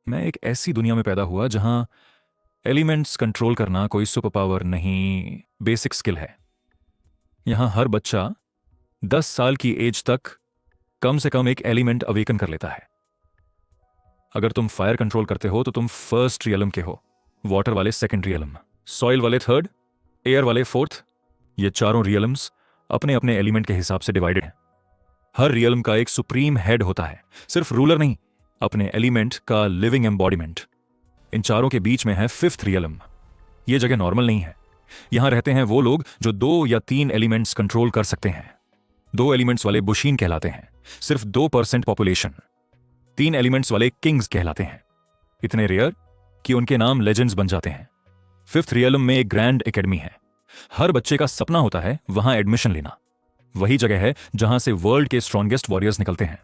मैं एक ऐसी दुनिया में पैदा हुआ जहां एलिमेंट्स कंट्रोल करना कोई सुपर पावर नहीं, बेसिक स्किल है। यहां हर बच्चा 10 साल की एज तक कम से कम एक एलिमेंट अवेकन कर लेता है। अगर तुम फायर कंट्रोल करते हो तो तुम फर्स्ट रियलम के हो, वाटर वाले सेकंड रियलम, सॉइल वाले थर्ड, एयर वाले फोर्थ। ये चारों रियलम्स अपने अपने एलिमेंट के हिसाब से डिवाइडेड हैं। हर रियलम का एक सुप्रीम हेड होता है, सिर्फ रूलर नहीं, अपने एलिमेंट का लिविंग एम्बॉडीमेंट। इन चारों के बीच में है फिफ्थ रियलम। ये जगह नॉर्मल नहीं है। यहां रहते हैं वो लोग जो 2 या 3 एलिमेंट्स कंट्रोल कर सकते हैं। 2 एलिमेंट्स वाले बुशीन कहलाते हैं, सिर्फ 2% पॉपुलेशन। 3 एलिमेंट्स वाले किंग्स कहलाते हैं, इतने रेयर कि उनके नाम लेजेंड्स बन जाते हैं। फिफ्थ रियलम में एक ग्रैंड एकेडमी है। हर बच्चे का सपना होता है वहां एडमिशन लेना। वही जगह है जहां से वर्ल्ड के स्ट्रॉन्गेस्ट वॉरियर्स निकलते हैं।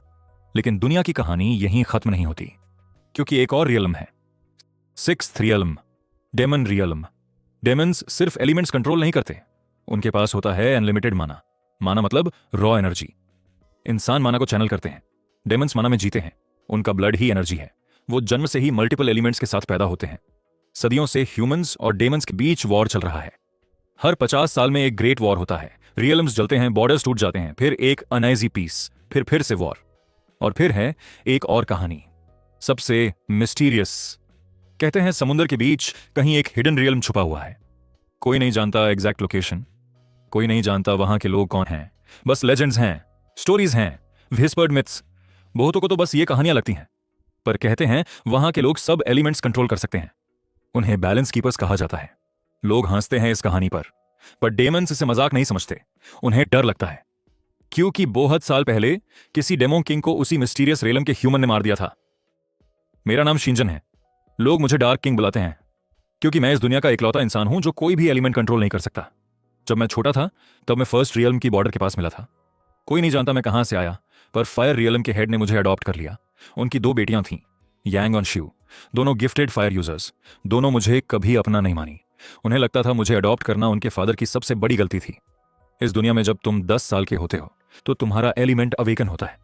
लेकिन दुनिया की कहानी यहीं खत्म नहीं होती, क्योंकि एक और रियलम है, sixth realm, demon realm. Demons सिर्फ एलिमेंट्स कंट्रोल नहीं करते, उनके पास होता है अनलिमिटेड माना। माना मतलब रॉ एनर्जी। इंसान माना को चैनल करते हैं, डेमन्स माना में जीते हैं। उनका ब्लड ही एनर्जी है। वो जन्म से ही मल्टीपल एलिमेंट्स के साथ पैदा होते हैं। सदियों से ह्यूमंस और डेमन्स के बीच वॉर चल रहा है। हर 50 साल में एक ग्रेट वॉर होता है। रियलम्स जलते हैं, बॉर्डर्स टूट जाते हैं, फिर एक अनईजी पीस, फिर से वॉर। और फिर है एक और कहानी, सबसे मिस्टीरियस। कहते हैं समुद्र के बीच कहीं एक हिडन रियलम छुपा हुआ है। कोई नहीं जानता एग्जैक्ट लोकेशन, कोई नहीं जानता वहां के लोग कौन हैं। बस लेजेंड्स हैं, स्टोरीज हैं, विस्पर्ड मिथ्स। बहुतों को तो बस ये कहानियां लगती हैं, पर कहते हैं वहां के लोग सब एलिमेंट्स कंट्रोल कर सकते हैं। उन्हें बैलेंस कीपर्स कहा जाता है। लोग हंसते हैं इस कहानी पर डेमन्स इसे मजाक नहीं समझते। उन्हें डर लगता है, क्योंकि बहुत साल पहले किसी डेमो किंग को उसी मिस्टीरियस रेलम के ह्यूमन ने मार दिया था। मेरा नाम शिंजन है। लोग मुझे डार्क किंग बुलाते हैं, क्योंकि मैं इस दुनिया का इकलौता इंसान हूं जो कोई भी एलिमेंट कंट्रोल नहीं कर सकता। जब मैं छोटा था तब मैं फर्स्ट रियलम की बॉर्डर के पास मिला था। कोई नहीं जानता मैं कहां से आया, पर फायर रियलम के हेड ने मुझे अडॉप्ट कर लिया। उनकी 2 बेटियां थीं, यांग और शिव, दोनों गिफ्टेड फायर यूजर्स। दोनों मुझे कभी अपना नहीं मानी। उन्हें लगता था मुझे अडॉप्ट करना उनके फादर की सबसे बड़ी गलती थी। इस दुनिया में जब तुम 10 साल के होते हो तो तुम्हारा एलिमेंट अवेकन होता है।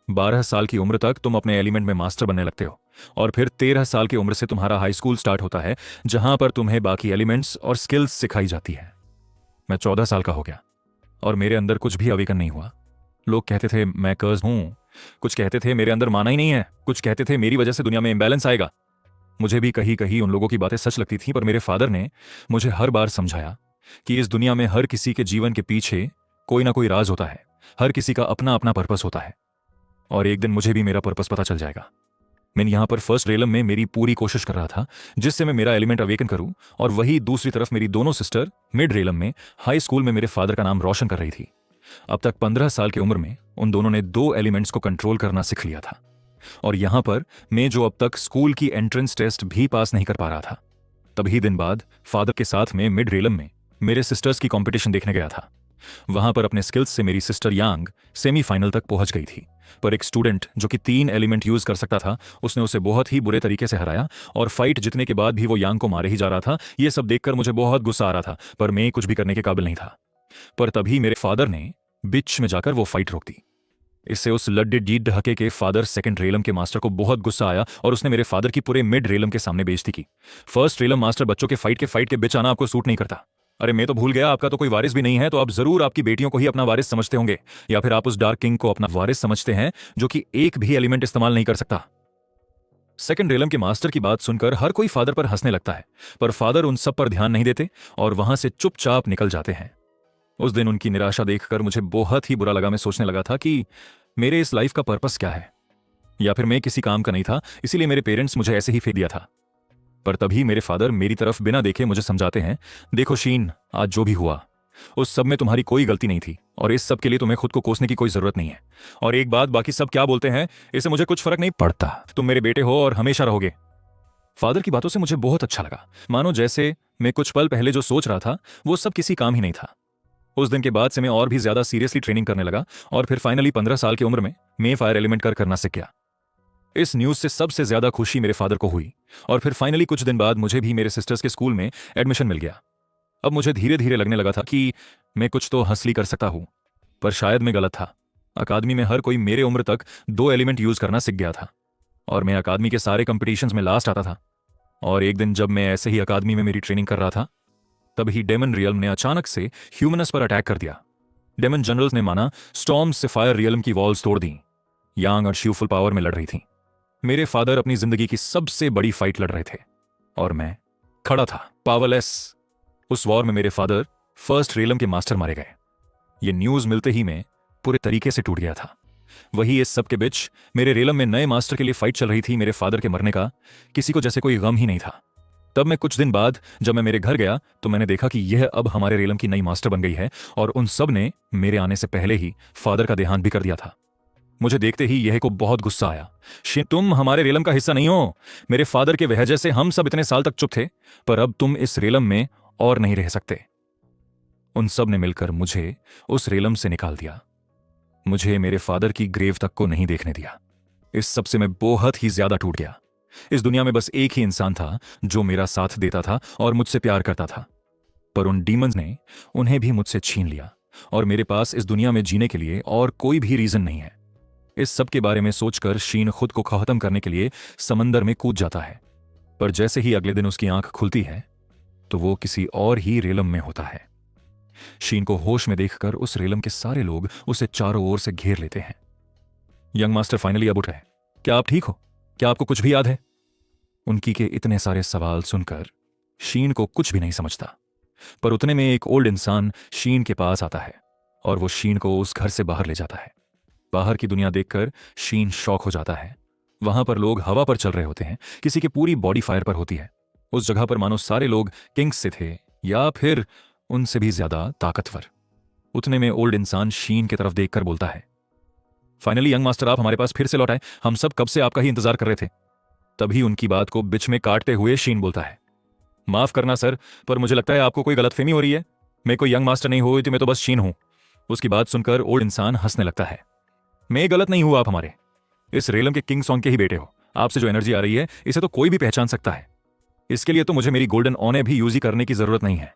12 साल की उम्र तक तुम अपने एलिमेंट में मास्टर बनने लगते हो, और फिर 13 साल की उम्र से तुम्हारा हाई स्कूल स्टार्ट होता है, जहां पर तुम्हें बाकी एलिमेंट्स और स्किल्स सिखाई जाती है। मैं 14 साल का हो गया और मेरे अंदर कुछ भी अवेकन नहीं हुआ। लोग कहते थे मैं कर्स हूं, कुछ कहते थे मेरे अंदर माना ही नहीं है, कुछ कहते थे मेरी वजह से दुनिया में इंबैलेंस आएगा। मुझे भी कहीं कहीं उन लोगों की बातें सच लगती थी, पर मेरे फादर ने मुझे हर बार समझाया कि इस दुनिया में हर किसी के जीवन के पीछे कोई ना कोई राज होता है। हर किसी का अपना अपना पर्पस होता है, और एक दिन मुझे भी मेरा पर्पस पता चल जाएगा। मैं यहाँ पर फर्स्ट रेलम में मेरी पूरी कोशिश कर रहा था जिससे मैं मेरा एलिमेंट अवेकन करूं, और वही दूसरी तरफ मेरी दोनों सिस्टर मिड रेलम में हाई स्कूल में मेरे फादर का नाम रोशन कर रही थी। अब तक 15 साल की उम्र में उन दोनों ने 2 एलिमेंट्स को कंट्रोल करना सीख लिया था। और यहां पर मैं जो अब तक स्कूल की एंट्रेंस टेस्ट भी पास नहीं कर पा रहा था, तभी दिन बाद फादर के साथ में मिड रेलम में मेरे सिस्टर्स की कंपटीशन देखने गया था। वहां पर अपने स्किल्स से मेरी सिस्टर यांग सेमीफाइनल तक पहुंच गई थी, पर एक स्टूडेंट जो कि 3 एलिमेंट यूज कर सकता था, उसने उसे बहुत ही बुरे तरीके से हराया, और फाइट जीतने के बाद भी वो यांग को मारे ही जा रहा था। यह सब देखकर मुझे बहुत गुस्सा आ रहा था, पर मैं कुछ भी करने के काबिल नहीं था। पर तभी मेरे फादर ने बीच में जाकर वो फाइट रोक दी। इससे उस लड्डे डीड ढके के फादर सेकंड रेलम के मास्टर को बहुत गुस्सा आया, और उसने मेरे फादर की पूरे मिड रेलम के सामने बेइज्जती की। फर्स्ट रेलम मास्टर बच्चों के फाइट के बीच आना आपको सूट नहीं करता। अरे मैं तो भूल गया, आपका तो कोई वारिस भी नहीं है, तो आप जरूर आपकी बेटियों को ही अपना वारिस समझते होंगे, या फिर आप उस डार्क किंग को अपना वारिस समझते हैं जो कि एक भी एलिमेंट इस्तेमाल नहीं कर सकता। सेकंड रेलम के मास्टर की बात सुनकर हर कोई फादर पर हंसने लगता है, पर फादर उन सब पर ध्यान नहीं देते और वहां से चुपचाप निकल जाते हैं। उस दिन उनकी निराशा देखकर मुझे बहुत ही बुरा लगा। मैं सोचने लगा था कि मेरे इस लाइफ का पर्पस क्या है, या फिर मैं किसी काम का नहीं था, इसीलिए मेरे पेरेंट्स मुझे ऐसे ही फेंक दिया था। पर तभी मेरे फादर मेरी तरफ बिना देखे मुझे समझाते हैं, देखो शीन, आज जो भी हुआ उस सब में तुम्हारी कोई गलती नहीं थी, और इस सब के लिए तुम्हें खुद को कोसने की कोई जरूरत नहीं है। और एक बात, बाकी सब क्या बोलते हैं इससे मुझे कुछ फर्क नहीं पड़ता। तुम मेरे बेटे हो और हमेशा रहोगे। फादर की बातों से मुझे बहुत अच्छा लगा, मानो जैसे मैं कुछ पल पहले जो सोच रहा था वो सब किसी काम ही नहीं था। उस दिन के बाद से मैं और भी ज्यादा सीरियसली ट्रेनिंग करने लगा, और फिर फाइनली 15 साल की उम्र में मैं फायर एलिमेंट करना सीख गया। इस न्यूज से सबसे ज्यादा खुशी मेरे फादर को हुई, और फिर फाइनली कुछ दिन बाद मुझे भी मेरे सिस्टर्स के स्कूल में एडमिशन मिल गया। अब मुझे धीरे धीरे लगने लगा था कि मैं कुछ तो हासिल कर सकता हूं, पर शायद मैं गलत था। अकादमी में हर कोई मेरे उम्र तक 2 एलिमेंट यूज करना सीख गया था। और मैं अकादमी के सारे कंपटीशंस में लास्ट आता था। और एक दिन जब मैं ऐसे ही अकादमी में मेरी ट्रेनिंग कर रहा था, तभी डेमन रियल्म ने अचानक से ह्यूमनस पर अटैक कर दिया। डेमन जनरल्स ने माना स्टॉर्म से फायर रियल्म की वॉल्स तोड़ दी। यांग और शिव फुल पावर में लड़ रही थी। मेरे फादर अपनी जिंदगी की सबसे बड़ी फाइट लड़ रहे थे और मैं खड़ा था पावरलेस। उस वॉर में मेरे फादर फर्स्ट रियल्म के मास्टर मारे गए। ये न्यूज मिलते ही मैं पूरे तरीके से टूट गया था। वही इस सब के बीच मेरे रियल्म में नए मास्टर के लिए फाइट चल रही थी। मेरे फादर के मरने का किसी को जैसे कोई गम ही नहीं था। तब मैं कुछ दिन बाद जब मैं मेरे घर गया तो मैंने देखा कि यह अब हमारे रियल्म की नई मास्टर बन गई है और उन सब ने मेरे आने से पहले ही फादर का देहांत भी कर दिया था। मुझे देखते ही यह को बहुत गुस्सा आया। तुम हमारे रियल्म का हिस्सा नहीं हो। मेरे फादर के वजह से हम सब इतने साल तक चुप थे, पर अब तुम इस रियल्म में और नहीं रह सकते। उन सब ने मिलकर मुझे उस रियल्म से निकाल दिया। मुझे मेरे फादर की ग्रेव तक को नहीं देखने दिया। इस सब से मैं बहुत ही ज्यादा टूट गया। इस दुनिया में बस एक ही इंसान था जो मेरा साथ देता था और मुझसे प्यार करता था, पर उन डीमंस ने उन्हें भी मुझसे छीन लिया और मेरे पास इस दुनिया में जीने के लिए और कोई भी रीजन नहीं है। इस सब के बारे में सोचकर शीन खुद को खत्म करने के लिए समंदर में कूद जाता है, पर जैसे ही अगले दिन उसकी आंख खुलती है तो वो किसी और ही रेलम में होता है। शीन को होश में देखकर उस रेलम के सारे लोग उसे चारों ओर से घेर लेते हैं। यंग मास्टर फाइनली अब उठे। क्या आप ठीक हो? क्या आपको कुछ भी याद है? उनकी के इतने सारे सवाल सुनकर शीन को कुछ भी नहीं समझता, पर उतने में एक ओल्ड इंसान शीन के पास आता है और वो शीन को उस घर से बाहर ले जाता है। बाहर की दुनिया देखकर शीन शॉक हो जाता है। वहां पर लोग हवा पर चल रहे होते हैं, किसी की पूरी बॉडी फायर पर होती है। उस जगह पर मानो सारे लोग किंग्स से थे या फिर उनसे भी ज्यादा ताकतवर। उतने में ओल्ड इंसान शीन की तरफ देखकर बोलता है, फाइनली यंग मास्टर आप हमारे पास फिर से लौट आए। हम सब कब से आपका ही इंतजार कर रहे थे। तभी उनकी बात को बीच में काटते हुए शीन बोलता है, माफ करना सर, पर मुझे लगता है आपको कोई गलतफहमी हो रही है। मैं कोई यंग मास्टर नहीं हुई थी, मैं तो बस शीन हूं। उसकी बात सुनकर ओल्ड इंसान हंसने लगता है, मैं गलत नहीं हूं, आप हमारे इस रेलम के किंग सॉन्ग के ही बेटे हो। आपसे जो एनर्जी आ रही है इसे तो कोई भी पहचान सकता है। इसके लिए तो मुझे मेरी गोल्डन ऑने भी यूज ही करने की जरूरत नहीं है।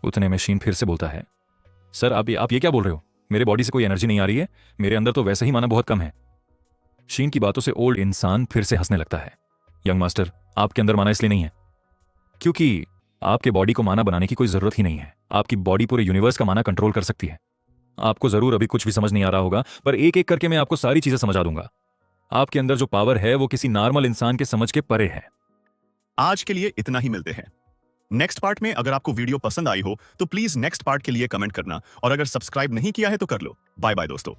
उतने में शीन फिर से बोलता है, सर आप ये क्या बोल रहे हो? मेरे बॉडी से कोई एनर्जी नहीं आ रही है। मेरे अंदर तो वैसे ही माना बहुत कम है। शीन की बातों से ओल्ड इंसान फिर से हंसने लगता है, यंग मास्टर आपके अंदर माना इसलिए नहीं है क्योंकि आपके बॉडी को माना बनाने की कोई जरूरत ही नहीं है। आपकी बॉडी पूरे यूनिवर्स का माना कंट्रोल कर सकती है। आपको जरूर अभी कुछ भी समझ नहीं आ रहा होगा, पर एक एक करके मैं आपको सारी चीजें समझा दूंगा। आपके अंदर जो पावर है वो किसी नॉर्मल इंसान के समझ के परे है। आज के लिए इतना ही, मिलते हैं नेक्स्ट पार्ट में। अगर आपको वीडियो पसंद आई हो तो प्लीज नेक्स्ट पार्ट के लिए कमेंट करना और अगर सब्सक्राइब नहीं किया है तो कर लो। बाय बाय दोस्तों।